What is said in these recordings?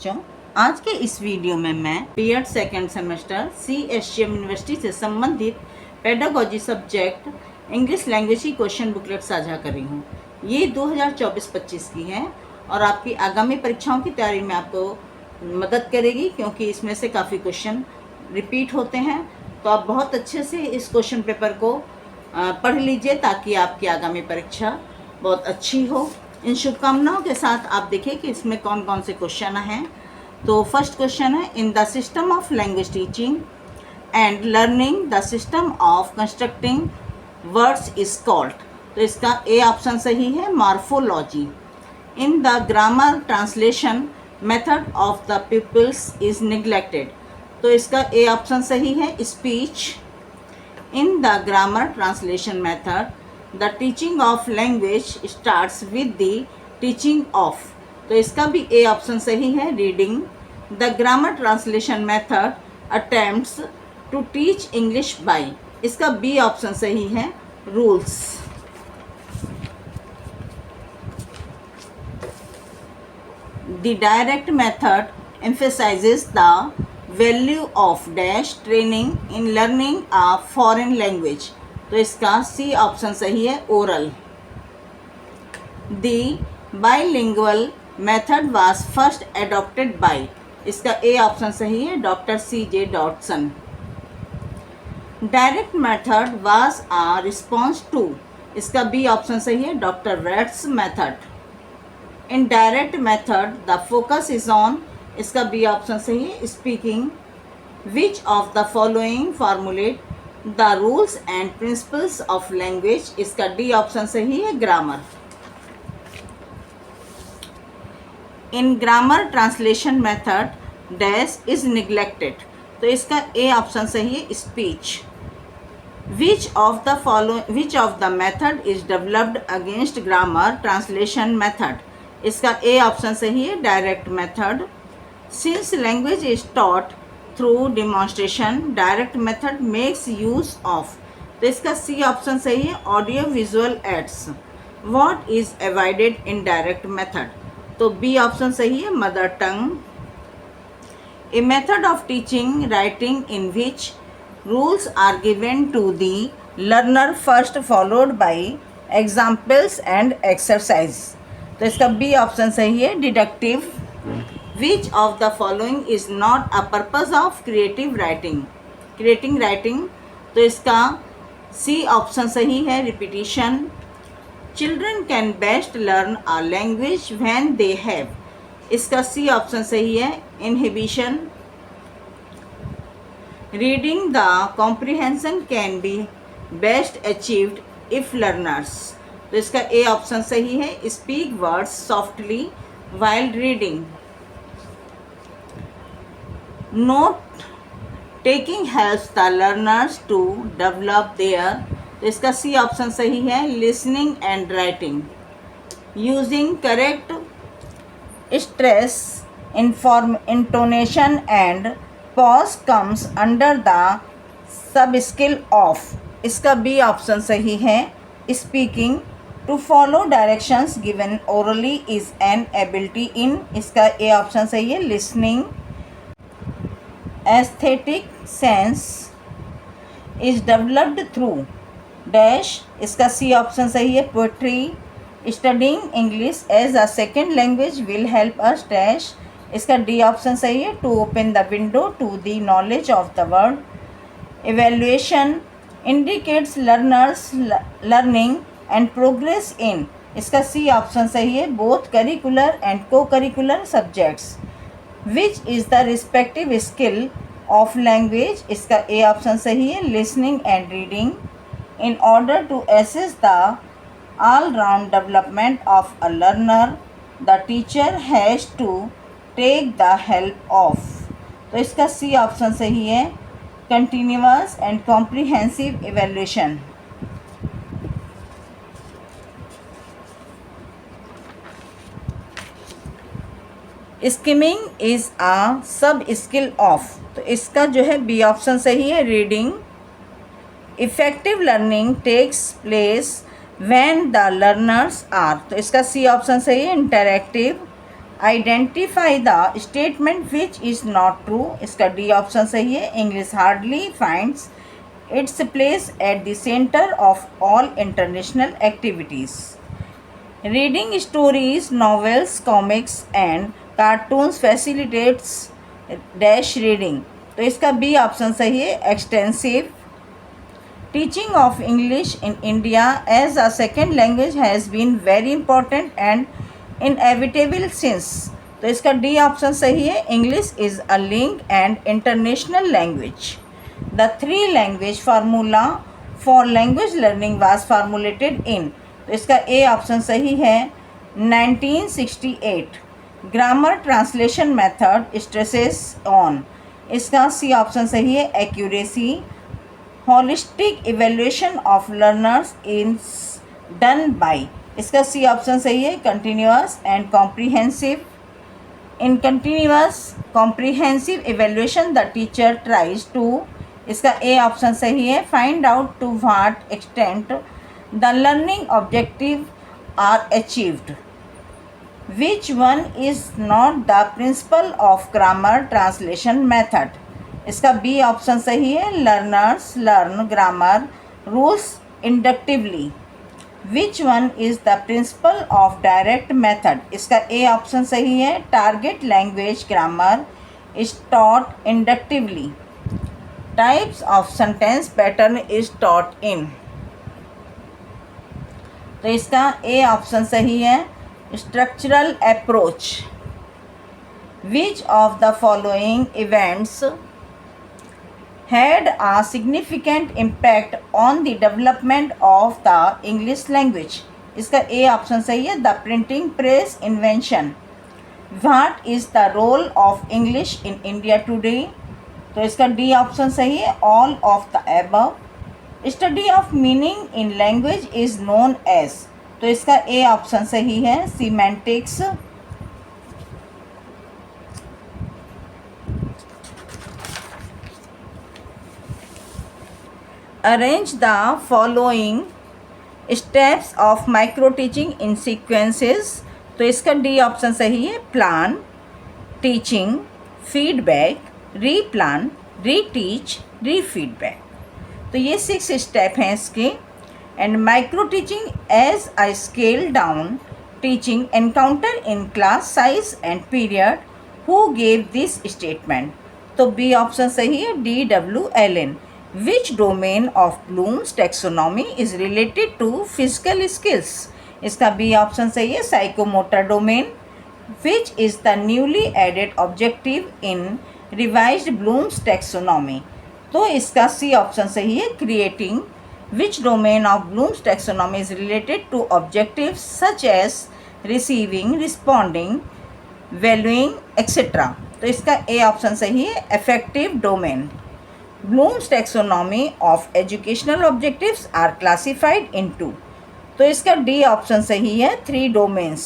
बच्चों, आज के इस वीडियो में मैं BEd second semester CSCM university से संबंधित पेडागोजी सब्जेक्ट इंग्लिश लैंग्वेज की क्वेश्चन बुकलेट साझा कर रही हूँ। ये 2024-25 की है और आपकी आगामी परीक्षाओं की तैयारी में आपको मदद करेगी, क्योंकि इसमें से काफ़ी क्वेश्चन रिपीट होते हैं। तो आप बहुत अच्छे से इस क्वेश्चन पेपर को पढ़ लीजिए ताकि आपकी आगामी परीक्षा बहुत अच्छी हो। इन शुभकामनाओं के साथ आप देखिए कि इसमें कौन कौन से क्वेश्चन हैं। तो फर्स्ट क्वेश्चन है, in the system of language teaching and learning the system of constructing words is called. तो इसका ए ऑप्शन सही है, morphology. In the grammar translation method of the peoples is neglected. तो इसका A option सही है, speech. In the grammar translation method the teaching of language starts with the teaching of. तो इसका भी ए ऑप्शन सही है, reading. The grammar translation method attempts to teach English by. इसका बी ऑप्शन सही है, rules. The direct method emphasizes the value of dash training in learning a foreign language। तो इसका सी ऑप्शन सही है, oral. The bilingual method was first adopted by. इसका A option सही है, doctor CJ Dotson. Direct method was a response to. इसका B option सही है, doctor rates method. In direct method the focus is on. इसका B option सही है, speaking. Which of the following formulate the rules and principles of language. इसका D option सही है, grammar. In grammar translation method dash is neglected. तो इसका A option सही है, speech. Which of the method is developed against grammar translation method. इसका A option सही है, direct method. Since language is taught through demonstration direct method makes use of. तो इसका C option सही है, audio visual aids. What is avoided in direct method. तो B option सही है, mother tongue. A method of teaching writing in which rules are given to the learner first followed by examples and exercise. तो इसका B option सही है, deductive. Which of the following is not a purpose of creative writing. तो इसका C option सही है, repetition. Children can best learn a language when they have. इसका C option सही है, inhibition. Reading the comprehension can be best achieved if learners. तो इसका A option सही है, speak words softly while reading. Note taking helps the learners to develop their. तो इसका C option सही है, listening and writing. Using correct stress intonation and pause comes under the sub skill of. इसका B option सही है, speaking. To follow directions given orally is an ability in. इसका A option सही है, listening. Aesthetic sense is developed through dash. इसका C option सही है, poetry. Studying English as a second language will help us dash. इसका D option सही है, to open the window to the knowledge of the world. Evaluation indicates learners learning and progress in. इसका C option सही है, both curricular and co curricular subjects. Which is the respective skill of language. इसका A option सही है, listening and reading. In order to assess the all round development of a learner the teacher has to take the help of. तो इसका C option सही है, continuous and comprehensive evaluation. Skimming is a sub skill of. तो इसका जो है B option सही है, reading. Effective learning takes place when the learners are. तो इसका सी ऑप्शन सही है, interactive. Identify the statement which is not true, इसका डी ऑप्शन सही है। English hardly finds its place at the centre of all international activities. Reading stories, novels, comics and cartoons facilitates dash reading, तो इसका B option सही है, extensive. Teaching of English in India as a second language has been very important and inevitable since, तो इसका D option सही है, English is a link and international language. The three language formula for language learning was formulated in, तो इसका A option सही है, 1968। Grammar translation method stresses on, इसका C option सही है, accuracy. Holistic evaluation of learners is done by, इसका C option सही है, continuous and comprehensive. In continuous comprehensive evaluation the teacher tries to, इसका ए ऑप्शन सही है, find out to what extent the learning objective are achieved. Which one is not the principle of grammar translation method, इसका B option सही है, learners learn grammar rules inductively. Which one is the principle of direct method, इसका A option सही है, target language grammar is taught inductively. Types of sentence pattern is taught in, तो इसका A option सही है, structural approach. Which of the following events had a significant impact on the development of the English language, इसका A option सही है, the printing press invention. What is the role of English in India today, तो इसका D option सही है, all of the above. Study of meaning in language is known as, तो इसका A option सही है, semantics. Arrange the following steps of micro teaching in sequences, तो इसका डी ऑप्शन सही है, plan, teaching, feedback, replan, reteach, refeedback, तो ये 6 स्टेप हैं इसके। And micro teaching as I scale down teaching encounter in class size and period, who gave this statement, तो B option सही है, D.W. Allen. Which domain of Bloom's taxonomy is related to physical skills, इसका B option सही है, psychomotor domain. Which is the newly added objective in revised Bloom's taxonomy, तो इसका C option सही है, creating। Which domain of Bloom's taxonomy is related to objectives such as receiving, responding, valuing, etc, तो इसका A option सही है, affective domain। Bloom's taxonomy of educational objectives are classified into, तो इसका डी ऑप्शन सही है, 3 domains।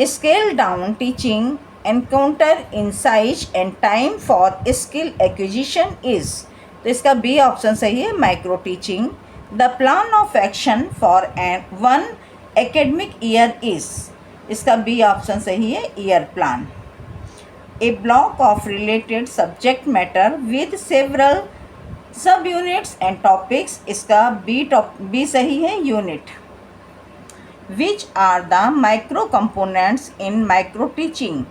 Scale down teaching encounter in size and time for skill acquisition is, तो इसका बी ऑप्शन सही है, micro teaching. The plan of action for one academic year is, इसका B option सही है, year plan. A block of related subject matter with several subunits and topics, इसका B सही है, unit. Which are the micro components in micro teaching,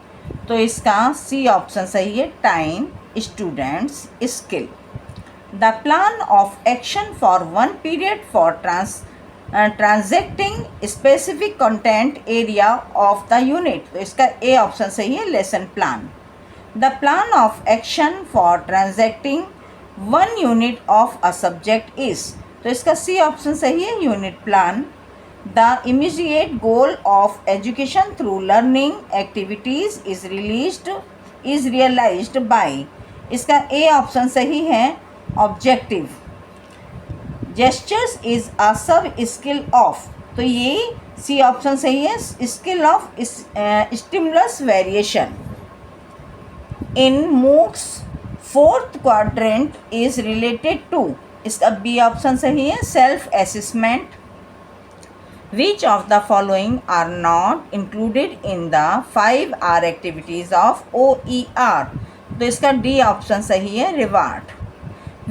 तो इसका C option सही है, time, students, skill. The plan of action for one period for transacting specific content area of the unit, तो इसका A option सही है, lesson plan. The plan of action for transacting one unit of a subject is, तो इसका C option सही है, unit plan. The immediate goal of education through learning activities is realized by, इसका A option सही है, objective. Gestures is a sub skill of, तो ये सी option सही है, skill of stimulus variation. In MOOCs 4th quadrant is related to, इसका B option सही है, self assessment. Which of the following are not included in the 5R activities of OER? तो इसका D option सही है, reward.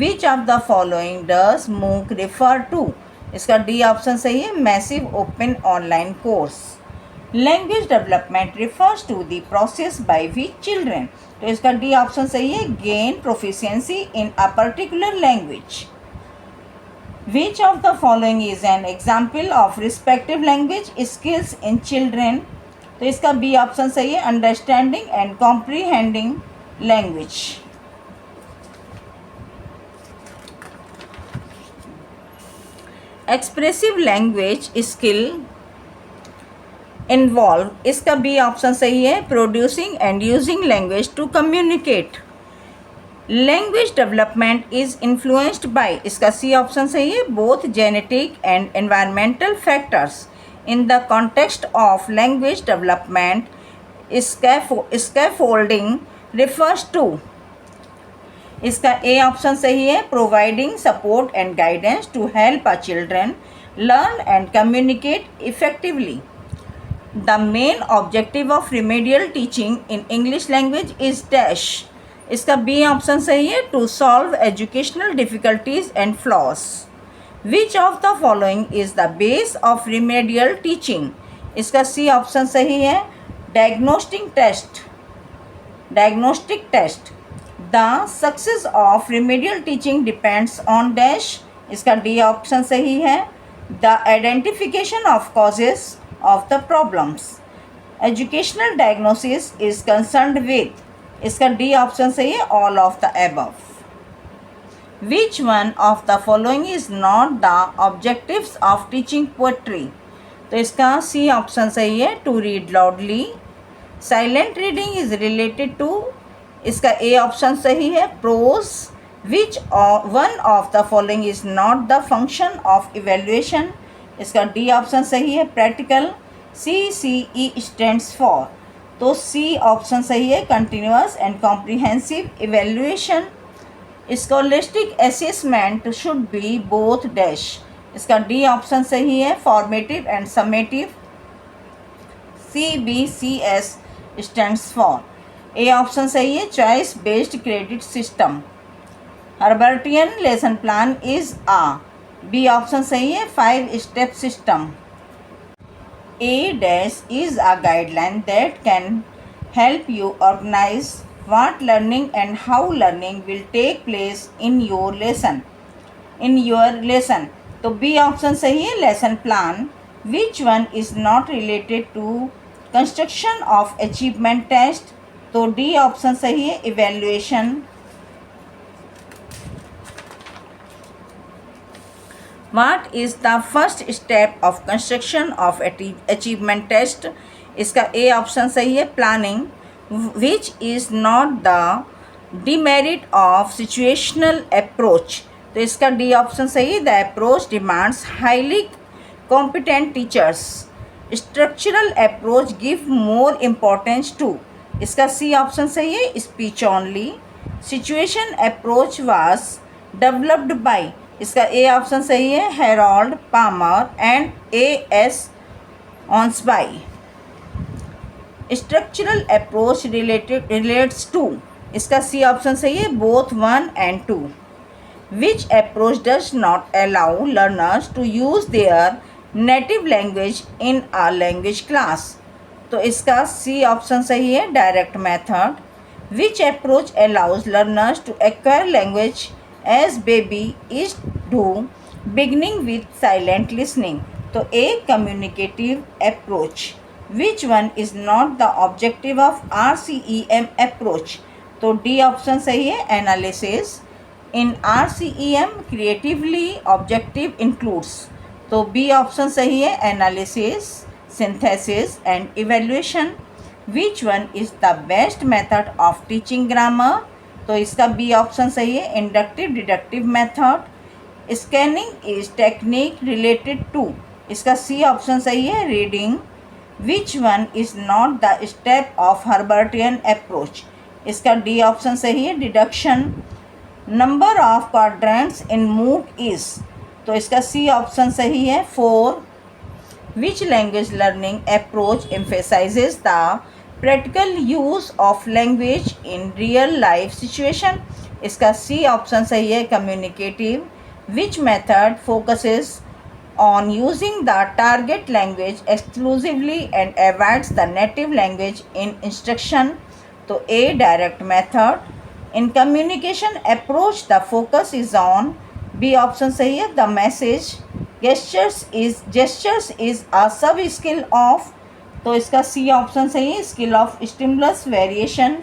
Which of the following does MOOC refer to? इसका D option सही है, massive open online course. Language development refers to the process by which children, तो इसका D option सही है, gain proficiency in a particular language. Which of the following is an example of respective language skills in children? तो इसका B option सही है, understanding and comprehending language. Expressive language skill involve, इसका B option सही है, producing and using language to communicate. Language development is influenced by, इसका C option सही है, both genetic and environmental factors. In the context of language development scaffolding refers to, इसका A option सही है, providing support and guidance to help a children learn and communicate effectively. The main objective of remedial teaching in English language is dash, इसका B option सही है, to solve educational difficulties and flaws. Which of the following is the base of remedial teaching, इसका C option सही है, diagnostic test. The success of remedial teaching depends on dash, इसका D option सही है, the identification of causes of the problems. Educational diagnosis is concerned with, इसका D option सही है, all of the above. Which one of the following is not the objectives of teaching poetry, तो इसका C option सही है, to read loudly. Silent reading is related to, इसका A option सही है, prose. Which one of the following is not the function of evaluation, इसका D option सही है, प्रैक्टिकल. CCE स्टैंड्स फॉर, तो सी ऑप्शन सही है, continuous and comprehensive evaluation. Scholastic assessment should be both dash, इसका D option सही है, formative and summative. CBCS stands for, A option सही है, choice based credit system. Herbartian lesson plan is a, B option सही है, 5 step system. A dash is a guideline that can help you organize what learning and how learning will take place in your lesson. तो B option सही है, lesson plan. Which one is not related to construction of achievement test? तो D option सही है, evaluation. What is the first step of construction of achievement test? इसका A option सही है, planning. Which is not the demerit of situational approach? तो इसका D option सही है, the approach demands highly competent teachers. Structural approach give more importance to, इसका C option सही है, speech only. Situation approach was developed by, इसका A option सही है, हेरोल्ड पामर एंड A.S. ऑन्सबाई. स्ट्रक्चरल अप्रोच रिलेट्स टू, इसका C option सही है, both 1 and 2. Which approach does not allow learners to use their native language in a language class, तो इसका C option सही है, direct method. Which approach allows learners to acquire language as baby is do, beginning with silent listening, तो A communicative approach. Which one is not the objective of RCEM approach? तो D option सही है, analysis. In RCEM creatively objective includes, तो B option सही है, analysis, synthesis and evaluation. Which one is the best method of teaching grammar? तो इसका B option सही है, inductive deductive method. Scanning is technique related to, इसका C option सही है, reading. Which one is not the step of Herbartian approach, इसका D option सही है, deduction. Number of quadrants in MOOC is, तो इसका सी ऑप्शन सही है, 4. Which language learning approach emphasizes the practical use of language in real life situation? इसका C option सही है, communicative. Which method focuses on using the target language exclusively and avoids the native language in instruction? तो A, direct method. In communication approach the focus is on, B option सही है, the message. Gestures is a sub skill of, तो इसका C option सही है, skill of stimulus variation.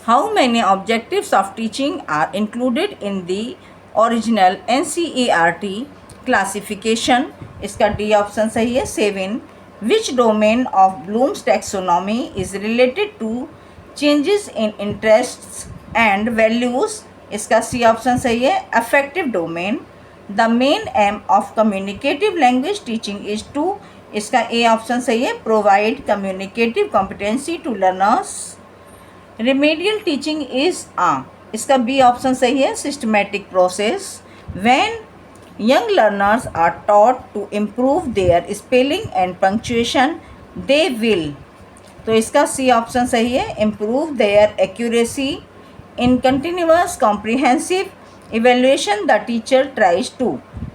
How many objectives of teaching are included in the original NCERT classification? इसका D option सही है, 7. Which domain of Bloom's taxonomy is related to changes in interests and values? इसका C option सही है, affective domain. The main aim of communicative language teaching is to, इसका A option सही है, provide communicative competency to learners. Remedial teaching is a, इसका B option सही है, systematic process. When young learners are taught to improve their spelling and punctuation, they will, तो इसका C option सही है, improve their accuracy. In continuous comprehensive evaluation the teacher tries to,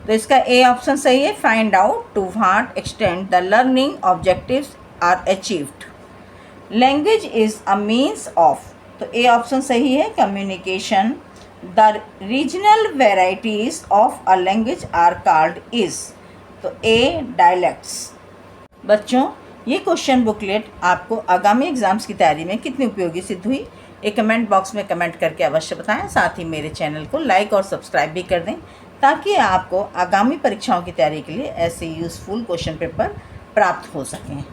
तो इसका A option सही है, find out to what extent the learning objectives are achieved. Language is a means of, तो A option सही है, communication. The regional varieties of a language are called is, तो A dialects. बच्चों, ये question booklet आपको आगामी exams की तैयारी में कितनी उपयोगी सिद्ध हुई, एक कमेंट बॉक्स में कमेंट करके अवश्य बताएं. साथ ही मेरे चैनल को लाइक और सब्सक्राइब भी कर दें ताकि आपको आगामी परीक्षाओं की तैयारी के लिए ऐसे यूज़फुल क्वेश्चन पेपर प्राप्त हो सकें.